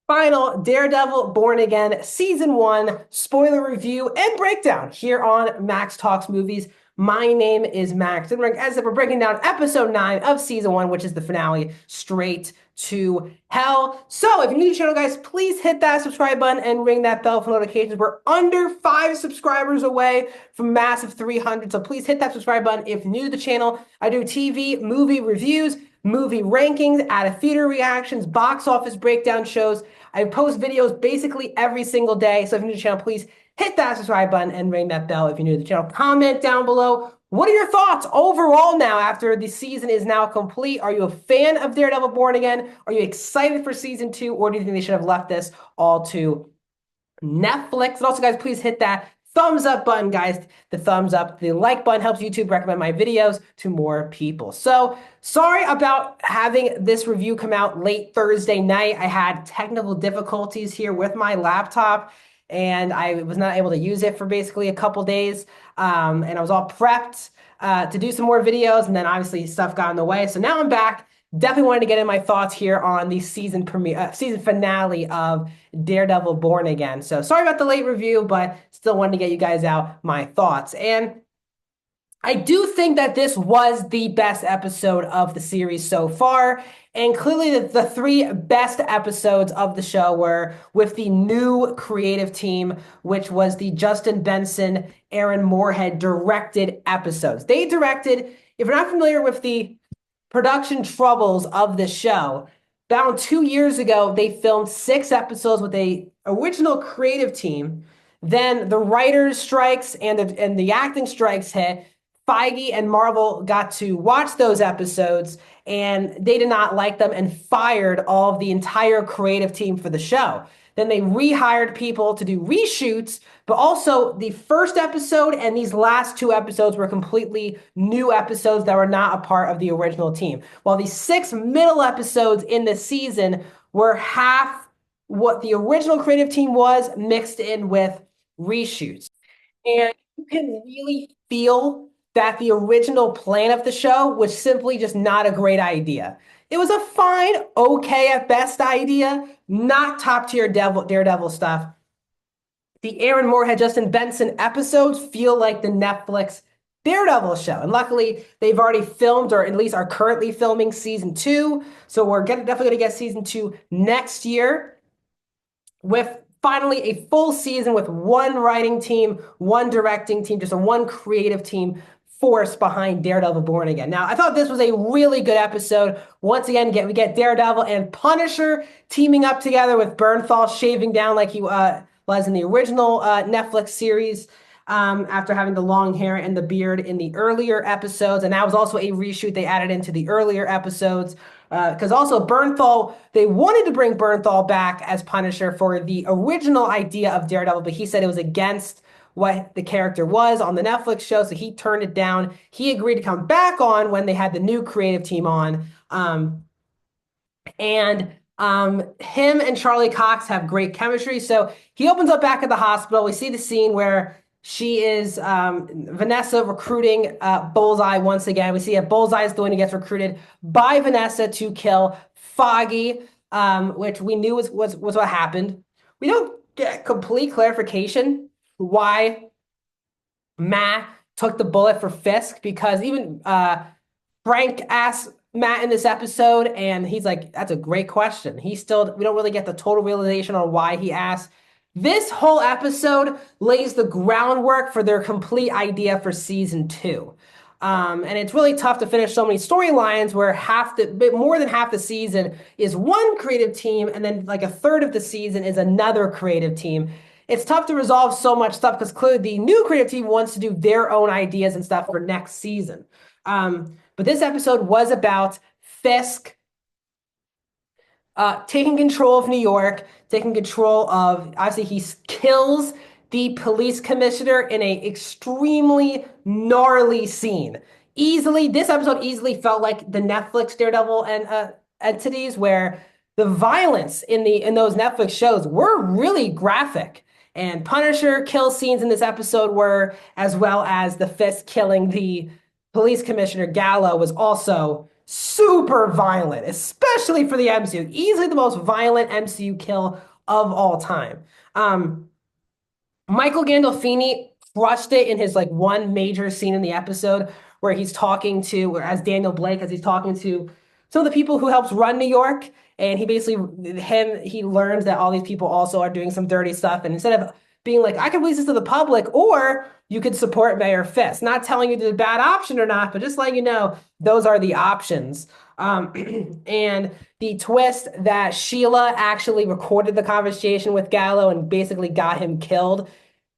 Final Daredevil Born Again Season 1 spoiler review and breakdown here on Max Talks Movies. My name is Max, and as if we're breaking down episode 9 of Season 1, which is the finale, Straight to Hell. So if you're new to the channel, guys, please hit that subscribe button and ring that bell for notifications. We're under 5 subscribers away from massive 300, so please hit that subscribe button if new to the channel. I do TV, movie reviews, movie rankings, out of theater reactions, box office breakdown shows. I post videos basically every single day. So if you're new to the channel, please hit that subscribe button and ring that bell if you're new to the channel. Comment down below. What are your thoughts overall now after the season is now complete? Are you a fan of Daredevil Born Again? Are you excited for season 2? Or do you think they should have left this all to Netflix? And also, guys, please hit that thumbs up button, guys. The thumbs up, the like button helps YouTube recommend my videos to more people. So sorry about having this review come out late Thursday night. I had technical difficulties here with my laptop, and I was not able to use it for basically a couple days. And I was all prepped to do some more videos, and then obviously stuff got in the way. So now I'm back. Definitely wanted to get in my thoughts here on the season finale of Daredevil Born Again. So sorry about the late review, but still wanted to get you guys out my thoughts. And I do think that this was the best episode of the series so far. And clearly the three best episodes of the show were with the new creative team, which was the Justin Benson, Aaron Moorhead directed episodes. They directed, if you're not familiar with the production troubles of the show, about 2 years ago, they filmed 6 episodes with a original creative team. Then the writers' strikes and the acting strikes hit. Feige and Marvel got to watch those episodes, and they did not like them and fired all of the entire creative team for the show. Then they rehired people to do reshoots, but also the first episode and these last 2 episodes were completely new episodes that were not a part of the original team. While the 6 middle episodes in the season were half what the original creative team was mixed in with reshoots. And you can really feel that the original plan of the show was simply just not a great idea. It was a fine, okay at best idea, not top tier Daredevil stuff. The Aaron Moorhead, Justin Benson episodes feel like the Netflix Daredevil show. And luckily, they've already filmed, or at least are currently filming season 2. So we're definitely going to get season 2 next year with finally a full season with one writing team, one directing team, just a one creative team force behind Daredevil Born Again. Now, I thought this was a really good episode. Once again, we get Daredevil and Punisher teaming up together with Bernthal shaving down like he was in the original Netflix series after having the long hair and the beard in the earlier episodes. And that was also a reshoot they added into the earlier episodes. Because also Bernthal, they wanted to bring Bernthal back as Punisher for the original idea of Daredevil, but he said it was against what the character was on the Netflix show, so he turned it down. He agreed to come back on when they had the new creative team on. Him and Charlie Cox have great chemistry. So he opens up back at the hospital. We see the scene where she is Vanessa recruiting Bullseye once again. We see that Bullseye is the one who gets recruited by Vanessa to kill Foggy, which we knew was what happened. We don't get complete clarification why Matt took the bullet for Fisk, because even Frank asked Matt in this episode, and he's like, that's a great question. We don't really get the total realization on why he asked. This whole episode lays the groundwork for their complete idea for season 2. And it's really tough to finish so many storylines where more than half the season is one creative team, and then like a third of the season is another creative team. It's tough to resolve so much stuff because clearly the new creative team wants to do their own ideas and stuff for next season. But this episode was about Fisk taking control of New York, taking control of, obviously he kills the police commissioner in a extremely gnarly scene. This episode easily felt like the Netflix Daredevil and entities, where the violence in those Netflix shows were really graphic. And Punisher kill scenes in this episode as well as the Fisk killing the police commissioner Gallo was also super violent, especially for the MCU. Easily the most violent MCU kill of all time. Um, Michael Gandolfini crushed it in his like one major scene in the episode where he's talking to, or as Daniel Blake, as he's talking to some of the people who helps run New York, and he learns that all these people also are doing some dirty stuff, and instead of being like, I can release this to the public, or you could support Mayor Fisk, not telling you the bad option or not, but just letting you know those are the options. And the twist that Sheila actually recorded the conversation with Gallo and basically got him killed.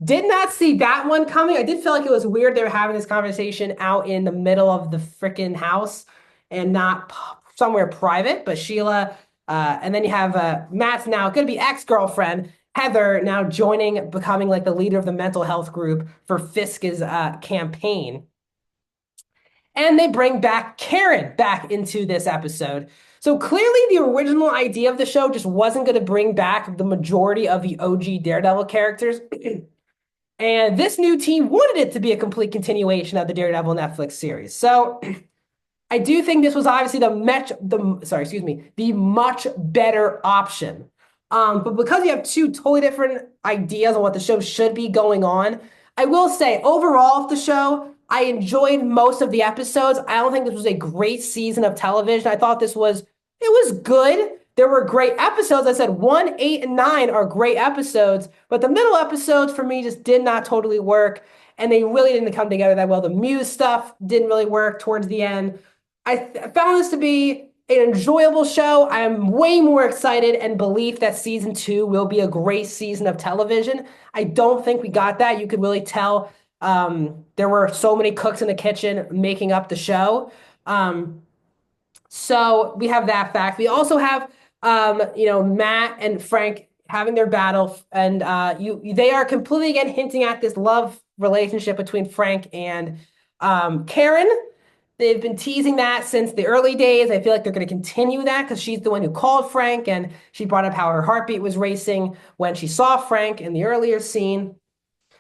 Did not see that one coming. I did feel like it was weird they were having this conversation out in the middle of the freaking house and not somewhere private. But Sheila, and then you have Matt's now going to be ex-girlfriend, Heather, now becoming like the leader of the mental health group for Fisk's campaign. And they bring back Karen back into this episode. So clearly, the original idea of the show just wasn't going to bring back the majority of the OG Daredevil characters. And this new team wanted it to be a complete continuation of the Daredevil Netflix series. So I do think this was obviously the much better option. But because you have two totally different ideas on what the show should be going on, I will say overall of the show, I enjoyed most of the episodes. I don't think this was a great season of television. I thought it was good. There were great episodes. I said 1, 8, and 9 are great episodes, but the middle episodes for me just did not totally work, and they really didn't come together that well. The Muse stuff didn't really work towards the end. I found this to be an enjoyable show. I am way more excited and belief that season 2 will be a great season of television. I don't think we got that. You could really tell there were so many cooks in the kitchen making up the show. So we have that fact. We also have, Matt and Frank having their battle, and they are completely again hinting at this love relationship between Frank and Karen. They've been teasing that since the early days. I feel like they're going to continue that because she's the one who called Frank, and she brought up how her heartbeat was racing when she saw Frank in the earlier scene.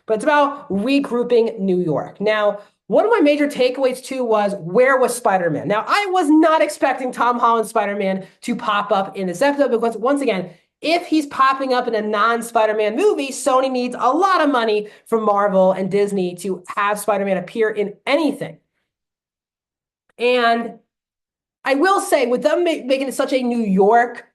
But it's about regrouping New York. Now, one of my major takeaways too was, where was Spider-Man? Now, I was not expecting Tom Holland's Spider-Man to pop up in this episode because, once again, if he's popping up in a non-Spider-Man movie, Sony needs a lot of money from Marvel and Disney to have Spider-Man appear in anything. And I will say, with them making it such a New York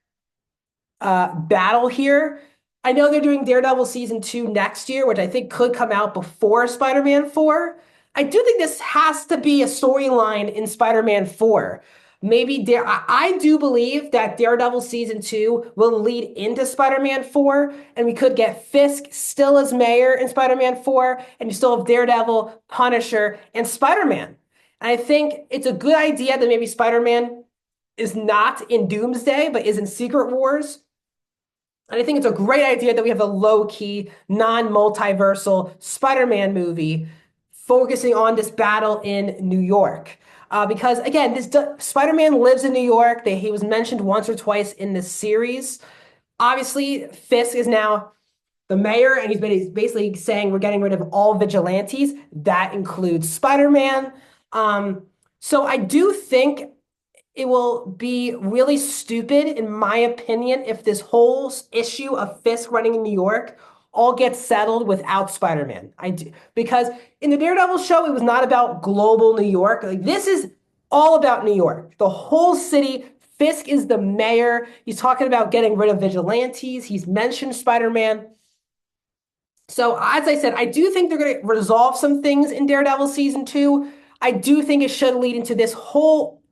battle here, I know they're doing Daredevil season 2 next year, which I think could come out before Spider-Man 4. I do think this has to be a storyline in Spider-Man 4. I do believe that Daredevil season 2 will lead into Spider-Man 4, and we could get Fisk still as mayor in Spider-Man 4, and you still have Daredevil, Punisher, and Spider-Man. And I think it's a good idea that maybe Spider-Man is not in Doomsday, but is in Secret Wars. And I think it's a great idea that we have a low-key, non-multiversal Spider-Man movie focusing on this battle in New York. Because, again, Spider-Man lives in New York. He was mentioned once or twice in this series. Obviously, Fisk is now the mayor, and he's basically saying we're getting rid of all vigilantes. That includes Spider-Man. So I do think it will be really stupid, in my opinion, if this whole issue of Fisk running in New York all gets settled without Spider-Man. I do, because in the Daredevil show, it was not about global New York. Like, this is all about New York. The whole city. Fisk is the mayor. He's talking about getting rid of vigilantes. He's mentioned Spider-Man. So as I said, I do think they're going to resolve some things in Daredevil season 2. I do think it should lead into this whole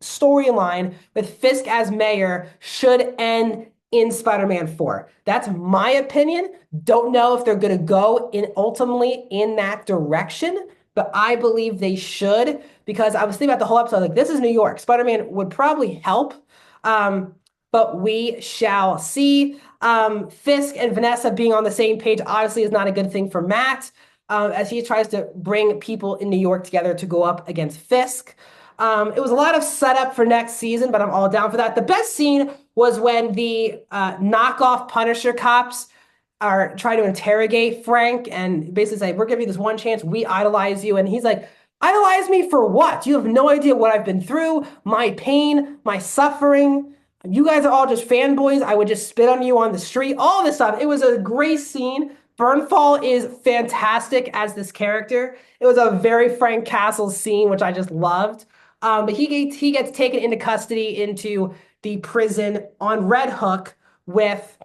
storyline with Fisk as mayor should end in Spider-Man 4. That's my opinion. Don't know if they're going to go ultimately in that direction, but I believe they should, because I was thinking about the whole episode, like, this is New York. Spider-Man would probably help, but we shall see. Fisk and Vanessa being on the same page obviously is not a good thing for Matt, as he tries to bring people in New York together to go up against Fisk. It was a lot of setup for next season, but I'm all down for that. The best scene was when the knockoff Punisher cops are trying to interrogate Frank and basically say, we're giving you this one chance. We idolize you. And he's like, Idolize me for what? You have no idea what I've been through, my pain, my suffering. You guys are all just fanboys. I would just spit on you on the street, all this stuff. It was a great scene. Burnfall is fantastic as this character. It was a very Frank Castle scene, which I just loved. But he gets taken into custody into the prison on Red Hook with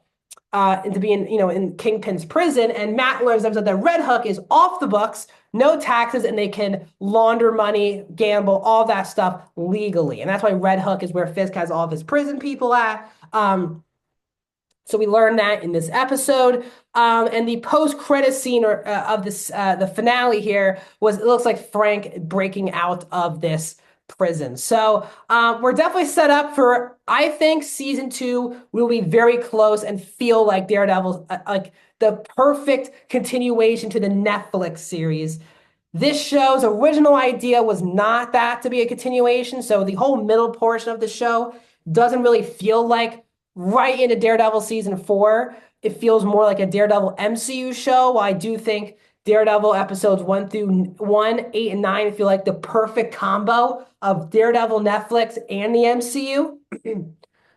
into being, in Kingpin's prison. And Matt learns that Red Hook is off the books, no taxes, and they can launder money, gamble, all that stuff legally. And that's why Red Hook is where Fisk has all of his prison people at. So we learned that in this episode. And the post-credit scene of this, the finale here was, it looks like Frank breaking out of this prison. So we're definitely set up for, I think season 2 will be very close and feel like Daredevil, like the perfect continuation to the Netflix series. This show's original idea was not that to be a continuation. So the whole middle portion of the show doesn't really feel like right into Daredevil season 4. It feels more like a Daredevil MCU show. While I do think Daredevil episodes 1, 8, and 9 feel like the perfect combo of Daredevil, Netflix, and the MCU.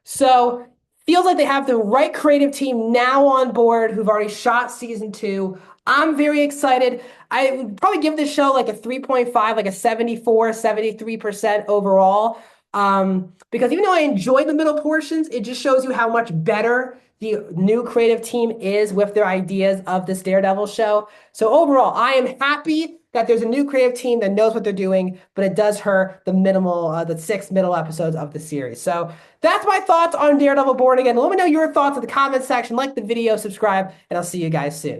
So feels like they have the right creative team now on board who've already shot season 2. I'm very excited. I would probably give this show like a 3.5, like a 74, 73% overall. Because even though I enjoy the middle portions, it just shows you how much better the new creative team is with their ideas of this Daredevil show. So overall, I am happy that there's a new creative team that knows what they're doing, but it does hurt the 6 middle episodes of the series. So that's my thoughts on Daredevil Born Again. Let me know your thoughts in the comment section. Like the video, subscribe, and I'll see you guys soon.